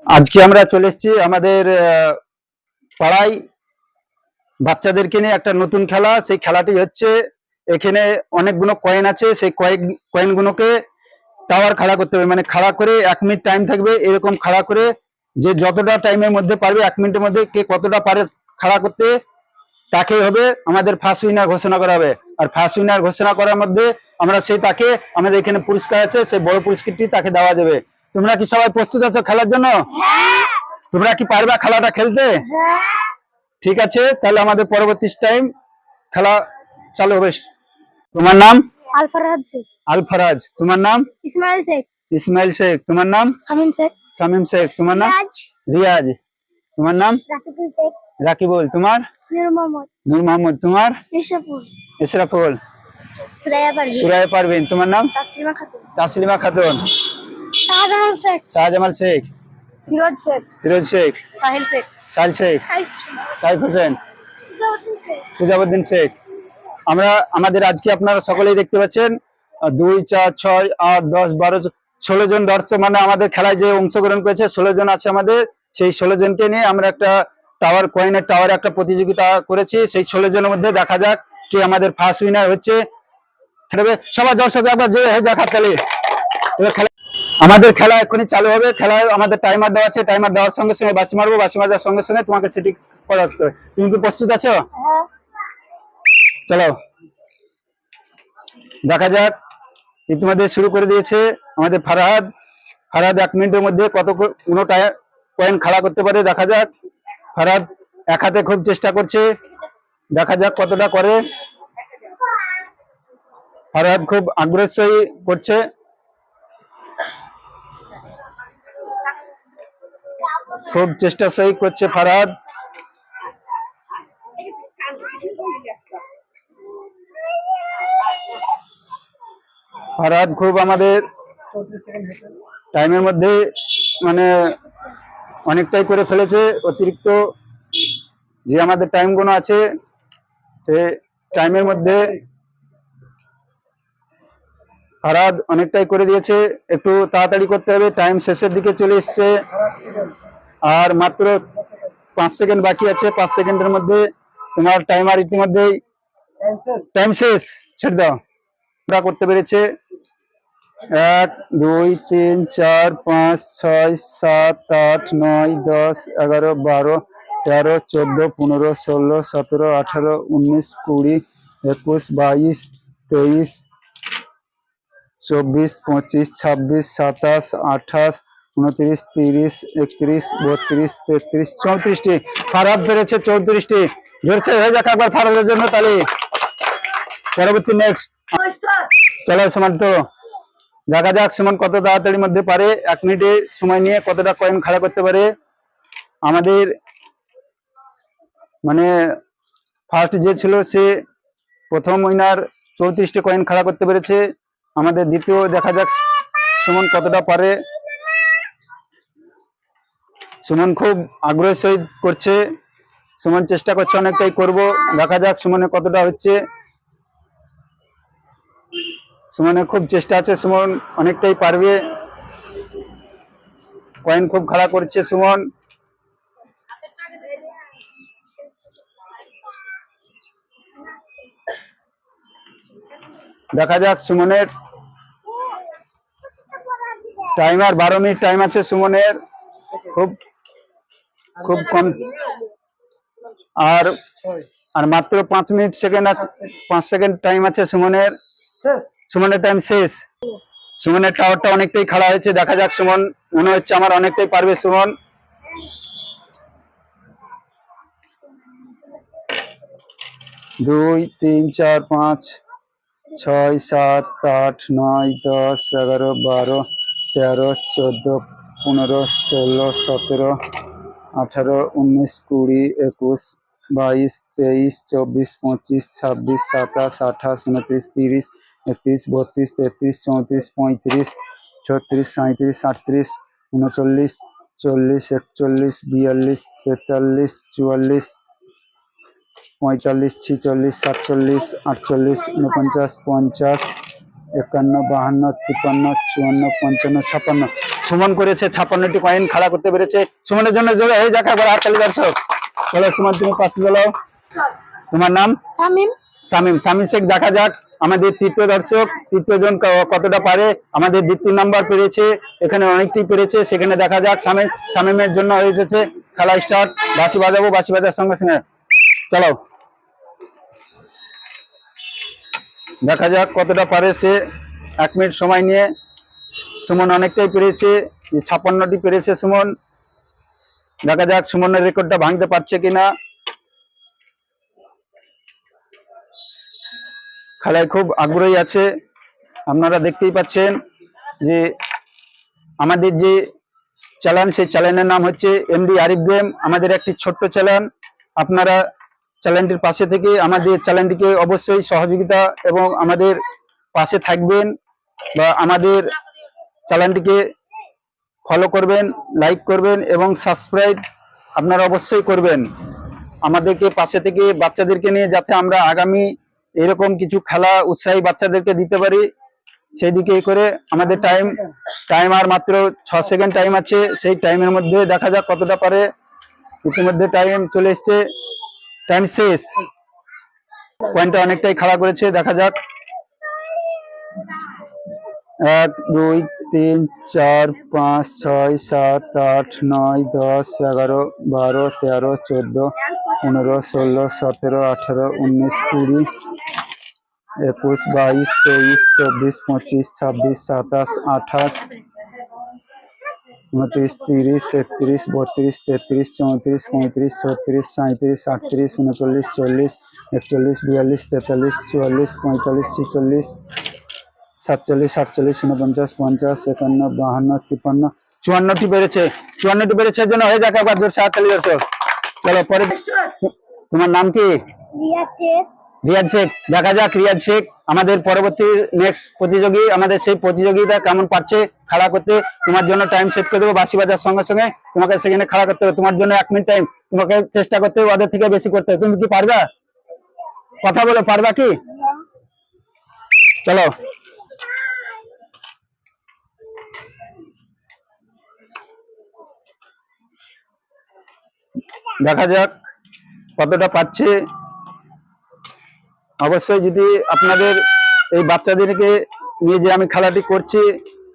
আজকে আমরা চলে এসেছি আমাদের পাড়ায় বাচ্চাদেরকে নিয়ে একটা নতুন খেলা। সেই খেলাটি হচ্ছে, এখানে অনেকগুলো কয়েন আছে, সেই কয়েনগুলোকে টাওয়ার খাড়া করতে হবে, মানে খাড়া করে 1 মিনিট টাইম থাকবে, এরকম খাড়া করে যে যতটা টাইমের মধ্যে পারবে 1 মিনিটের মধ্যে কে কতটা পারে খাড়া করতে, তাকে হবে আমাদের ফার্স্ট উইনার ঘোষণা করা হবে। আর ফার্স্ট উইনার ঘোষণা করার মধ্যে আমরা সেই তাকে, আমাদের এখানে পুরস্কার আছে, সেই বড় পুরস্কারটি তাকে দেওয়া যাবে। তোমরা কি সবাই প্রস্তুত আছো খেলার জন্য? তোমরা কি পারবা খেলাটা খেলতে? ঠিক আছে, তাহলে আমাদের পরবর্তী টাইম খেলা চালু হবে। তোমার নাম? আলফারাজ শেখ। আলফারাজ। তোমার নাম? ইসমাইল শেখ। ইসমাইল শেখ। তোমার নাম? শামীম শেখ। শামীম শেখ। তোমার নাম? রিয়াজ। তোমার নাম? রাকিবুল শেখ। রাকিবুল। তোমার? নূর মোহাম্মদ। নূর মোহাম্মদ। তোমার? ইশরাফুল। ইশরাফুল। সুরাইয়া পারভিন। সুরাইয়া পারভিন। তোমার নাম? তাসলিমা খাতুন। তাসলিমা খাতুন। শাহজামাল শেখ। শাহজামাল শেখ। ফিরোজ শেখ। ফিরোজ শেখ। সাহিল শেখ। সাহিল শেখ। তাইফ হোসেন। সুজাউদ্দিন শেখ। সুজাউদ্দিন শেখ। আমরা আমাদের আজকে আপনারা সকলেই দেখতে পাচ্ছেন 2, 4, 6, 8, 10, 12, 16 জন দর্শক, মানে আমাদের খেলায় যে অংশগ্রহণ করেছে 16 জন আছে আমাদের। সেই 16 জনকে নিয়ে আমরা একটা কয়েনের টাওয়ার একটা প্রতিযোগিতা করেছি। সেই 16 জনের মধ্যে দেখা যাক কে আমাদের ফার্স্ট উইনার হচ্ছে। সবাই দর্শক একবার জোরে হয়ে যাক হাততালি। আমাদের খেলা এক্ষুনি চালু হবে। খেলায় আমাদের টাইমার দেওয়া আছে, টাইমার দেওয়ার সঙ্গে সঙ্গে বাঁশি মারবো, বাঁশি মারার সঙ্গে সঙ্গে তোমাকে সেটি করা হবে। তুমি কি প্রস্তুত আছো? চলো দেখা যাক। ইতিমধ্যে শুরু করে দিয়েছে আমাদের ফারহাদ। 1 মিনিটের মধ্যে কতগুলো কয়েন খাড়া করতে পারে দেখা যাক। ফারহাদ এক হাতে খুব চেষ্টা করছে, দেখা যাক কতটা করে। ফারহাদ খুব আগ্রহের সহিত করছে। খুব চেষ্টা সহিত করছে ফারহাদ। ফারহাদ খুব আমাদের টাইমের মধ্যে মানে অনেকটাই করে ফেলেছে। অতিরিক্ত যে আমাদের টাইম গুলো আছে সে টাইমের মধ্যে ফারহাদ অনেকটাই করে দিয়েছে। একটু তাড়াতাড়ি করতে হবে, টাইম শেষের দিকে চলে এসছে। আর মাত্র 5 সেকেন্ড বাকি আছে। 5 সেকেন্ডের মধ্যে তোমার টাইমার ইতিমধ্যেই টাইম শেষ। ছেড়ে দাও। করতে পেরেছে 1, 2, 3, 4, 5, 6, 7, 8, 9, 10, 11, 12, 13, 14, 15, 16, 17, 18, 19, 20, 21, 22, 23, 24, 25, 26, 27, 28, 29, 30, 31, 32, 33, 34টি। ফারহাদ পেরেছে 34টি। জোরছে হয়ে যাক একবার ফারহাদের জন্য তাহলে। পরবর্তী নেক্সট চলো সমান্ত। দেখা যাক সুমন কত তাড়াতাড়ির মধ্যে পারে 1 মিনিটে সময় নিয়ে কতটা কয়েন খাড়া করতে পারে। আমাদের মানে ফার্স্ট যে ছিল সে প্রথম উইনার 34টি কয়েন খাড়া করতে পেরেছে। আমাদের দ্বিতীয় দেখা যাক সুমন কতটা পারে। সুমন খুব আগ্রহের সহিত করছে। সুমন চেষ্টা করছে অনেকটাই করব, দেখা যাক সুমনের কতটা হচ্ছে। সুমনের খুব চেষ্টা আছে, সুমন অনেকটাই পারবে। কয়েন খুব খাড়া করছে সুমন। দেখা যাক সুমনের টাইমার 12 মিনিট টাইম আছে সুমনের। খুব খুব কম আর আর মাত্র 5 মিনিট সেকেন্ড আছে, 5 সেকেন্ড টাইম আছে সুমনের। সুমনের টাইম শেষ। সুমনের টাওয়ারটা অনেকটাই খাড়া হয়েছে। দেখা যাক সুমন, মনে হচ্ছে আমার অনেকটাই পারবে সুমন। দুই, 3, 4, 5, 6, 7, 8, 9, 10, 11, 12, 13, 14, 15, 16, 17, 18, 19, 20, 21, 22, 23, 24, 25, 26, 27, 28, 29, 30, 31, 32, 33, 34, 35, 36, 37, 38, 39, 40, 41, 42, 43, 44, 45, 46, 47, 48, 49, 50, 51, 52, 53, 54, 55, 56। সুমন করেছে 56টি কয়েন খেলা করতে পেরেছে। সুমনের জন্য জোরে হয়ে যাক একবার হাততালি দর্শক। চলো সুমন, তুমি পাশে চলো। তোমার নাম? শামিম। শামিম। শামিম শেখ। দেখা যাক আমাদের তৃতীয় দর্শক, তৃতীয় জন কতটা পারে। আমাদের দ্বিতীয় নাম্বার পেরেছে, এখানে অনেকটি পেরেছে, সেখানে দেখা যাক। শামিমের জন্য হয়ে যাচ্ছে খেলা স্টার্ট। বাঁশি বাজাবো, বাঁশি বাজার সঙ্গে সঙ্গে চলো, দেখা যাক কতটা পারে সে। 1 মিনিট সময় নিয়ে। সুমন অনেকটাই পেরেছে, 56টি পেরেছে সুমন। দেখা যাক সুমনের রেকর্ডটা ভাঙতে পারছে কিনা। খেলায় খুব আগ্রহী আছে, আপনারা দেখতেই পাচ্ছেন যে আমাদের যে চ্যানেল, সেই চ্যানেলের নাম হচ্ছে এমডি আরিফ গেম। আমাদের একটি ছোট্ট চ্যানেল। আপনারা চ্যানেলটির পাশে থেকে আমাদের চ্যানেলটিকে অবশ্যই সহযোগিতা এবং আমাদের পাশে থাকবেন, বা আমাদের চ্যানেলটিকে ফলো করবেন, লাইক করবেন এবং সাবস্ক্রাইব আপনারা অবশ্যই করবেন। আমাদেরকে পাশে থেকে বাচ্চাদেরকে নিয়ে যাতে আমরা আগামী এরকম কিছু খেলা উৎসাহী বাচ্চাদেরকে দিতে পারি, সেই দিকে করে আমাদের টাইম আর মাত্র 6 সেকেন্ড টাইম আছে। সেই টাইমের মধ্যে দেখা যাক কতটা পারে। ইতিমধ্যে টাইম চলে এসছে, টাইম শেষ। পয়েন্টটা অনেকটাই খাড়া করেছে, দেখা যাক। 1 2 3 4 5 6 7 8 9 10 11 12 13 14 15 16 17 18 19 20 21 22 23 24 25 26 27 28 29 30 31 32 33 34 35 36 37 38 39 40 41 42 43 44 45 46 47 48 49 50 51 52 53 54টি বেড়েছে। 54টি বেড়েছে, জন্য হয়ে যাক একবার জোর হাততালি দর্শক। চলো পরে। তোমার নাম কি? রিয়াজ শেখ। রিয়াজ শেখ। দেখা যাক রিয়াজ শেখ আমাদের পরবর্তী নেক্সট প্রতিযোগী, আমাদের সেই প্রতিযোগিতা কেমন পারছে খেলা করতে। তোমার জন্য টাইম সেট করে দেবো, বাঁশি বাজার সঙ্গে সঙ্গে তোমাকে সেখানে খেলা করতে হবে। তোমার জন্য 1 মিনিট টাইম, তোমাকে চেষ্টা করতে হবে ওদের থেকে বেশি করতে হবে। তুমি কি পারবা? কথা বলো, পারবা কি? চলো, দেখা যাক কতটা পাচ্ছে। অবশ্যই যদি আপনাদের এই বাচ্চাদেরকে নিয়ে যে আমি খেলাটি করছি,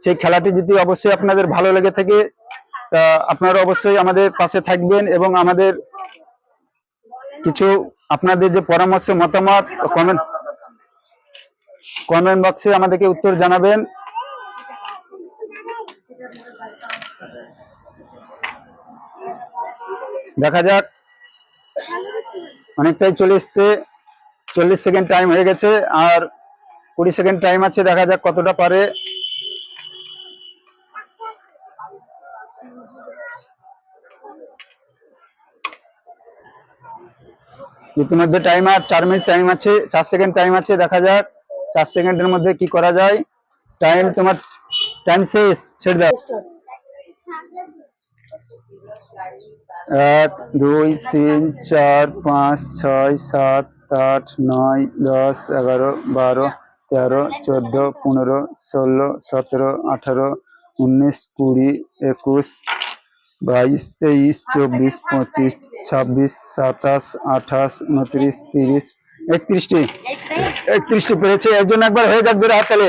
সেই খেলাটি যদি অবশ্যই আপনাদের ভালো লেগে থাকে, তা আপনারা অবশ্যই আমাদের পাশে থাকবেন এবং আমাদের কিছু আপনাদের যে পরামর্শ, মতামত কমেন্ট বক্সে আমাদেরকে উত্তর জানাবেন। দেখা যাক, অনেকটাই চলে এসছে। 40 সেকেন্ড টাইম হয়ে গেছে, আর 20 সেকেন্ড টাইম আছে। দেখা যাক কতটা পারে। ইতিমধ্যে টাইম আর 4 মিনিট টাইম আছে, 4 সেকেন্ড টাইম আছে। দেখা যাক 4 সেকেন্ডের মধ্যে কি করা যায়। টাইম, তোমার টাইম শেষ, ছেড়ে দাও। 1 2 3 4 5 6 7 8 9 10 11 12 13 14 15 16 17 18 19 20 21 22 23 24 25 26 27 28 29 30 31টি 31টি পেরেছে। এর জন্য একবার হয়ে যাক ধরে হাততালি।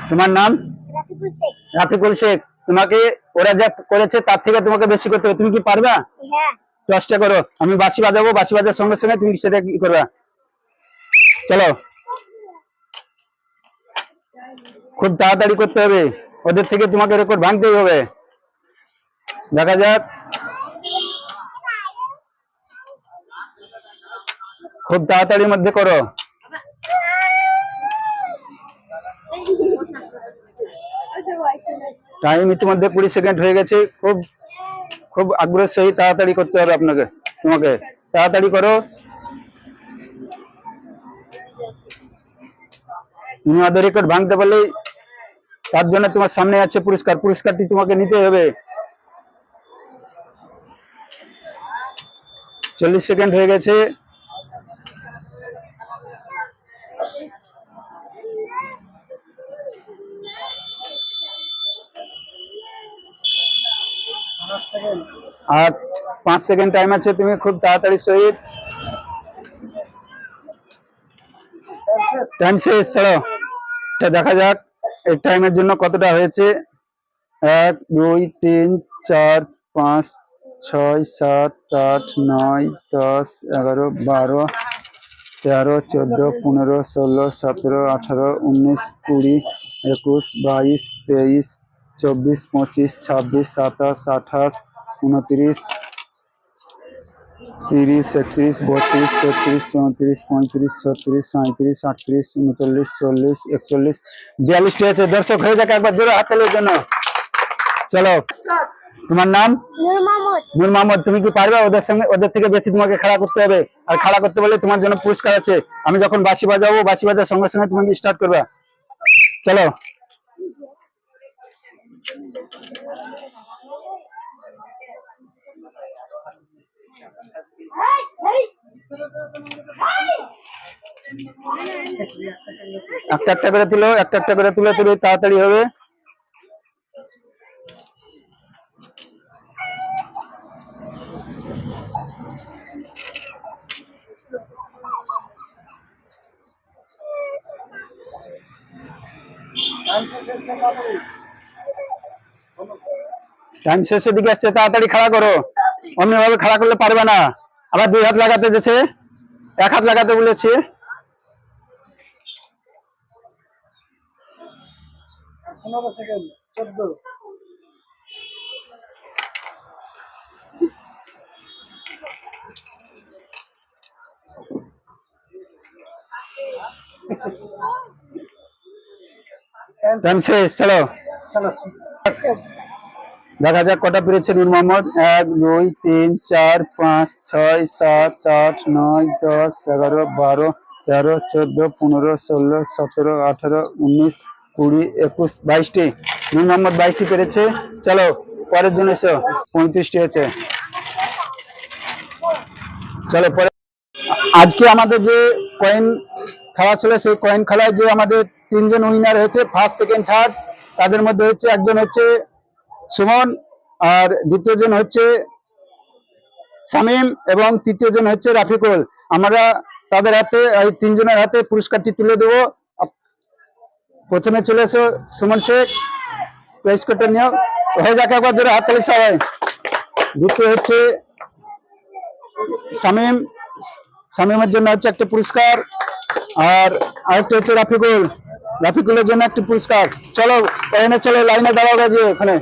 তোমার নাম? রাকিবুল শেখ। রাফিকুল শেখ। তোমাকে ওরা যা করেছে তার থেকে তোমাকে বেশি করতে হবে। তুমি কি পারবা? হ্যাঁ। চেষ্টা করো। আমি বাঁশি বাজাবো, বাঁশি বাজার সঙ্গে সঙ্গে তুমি সেটা কি করবা। চলো, খুব তাড়াতাড়ি করতে হবে, ওদের থেকে তোমাকে রেকর্ড ভাঙতেই হবে। দেখা যাক, খুব তাড়াতাড়ির মধ্যে করো। টাইম ইতিমধ্যে 20 সেকেন্ড হয়ে গেছে। খুব খুব আগ্রহের সহিত তাড়াতাড়ি করতে হবে আপনাকে, তোমাকে তাড়াতাড়ি করো। তুমি ওদের রেকর্ড ভাঙতে পারলেই তার জন্য তোমার সামনে আছে পুরস্কার, পুরস্কারটি তোমাকে নিতে হবে। 40 সেকেন্ড হয়ে গেছে। আর 5 সেকেন্ড টাইম আছে, তুমি খুব তাড়াতাড়ি সহিত। টাইম শেষ, চলো এটা দেখা যাক এই টাইমের জন্য কতটা হয়েছে। 1 2 3 4 5 6 7 8 9 10 11 12 13 14 15 16 17 18 19 20 21 22 23 24 25 26 27 28 29 30 31 32 33 34 35 36 37 38 39 40 41 42 হয়েছে। দর্শক হয়ে যাক একবার জোরে হাততালির জন্য। চলো, তোমার নাম? নূর মোহাম্মদ। নূর মোহাম্মদ। তুমি কি পারবে ওদের সঙ্গে, ওদের থেকে বেশি তোমাকে খেলা করতে হবে, আর খেলা করতে বলে তোমার জন্য পুরস্কার আছে। আমি যখন বাঁশি বাজাবো, বাঁশি বাজার সঙ্গে সঙ্গে তুমি স্টার্ট করবে। চলো। একটা একটা করে তুলো, একটা একটা করে তুলে তুলে তাড়াতাড়ি হবে। টাইম শেষের দিকে আসছে, তাড়াতাড়ি খেলা করো। অমনি ভাবে খেলা করলে পারবে না। আবার 2 হাত লাগাতে গেছে, 1 হাত লাগাতে বলেছে। টাইম শেষ, চলো দেখা যাক কটা পেরেছে নূর মোহাম্মদ। 1 2 3 4 5 6 7 8 9 10 11 12 13 14 15 16 17 18 19 20 21 22টি। নূর মোহাম্মদ 22টি পেরেছে। চলো পরের জন এসো, 35টি হয়েছে। চলো পরে। আজকে আমাদের যে কয়েন খেলা ছিল, সেই কয়েন খেলায় যে আমাদের 3 জন উইনার হয়েছে, ফার্স্ট সেকেন্ড থার্ড। তাদের মধ্যে হচ্ছে একজন হচ্ছে সুমন, আর দ্বিতীয় জন হচ্ছে শামীম, এবং তৃতীয় জন হচ্ছে রাফিকুল। আমরা তাদের হাতে, এই 3 জনের হাতে পুরস্কারটি তুলে দেবো। প্রথমে চলে এসো সুমন শেখ, প্রাইজ কোটা নিও। হয়ে যাক একবার জোরে হাততালি সবাই। দ্বিতীয় হচ্ছে শামীম, শামীমের জন্য হচ্ছে একটা পুরস্কার, আর আরেকটা হচ্ছে রাফিকুল, রাফিকুলের জন্য একটা পুরস্কার। চলো এখানে, চলো লাইনে দাঁড়াও গেছে ওখানে।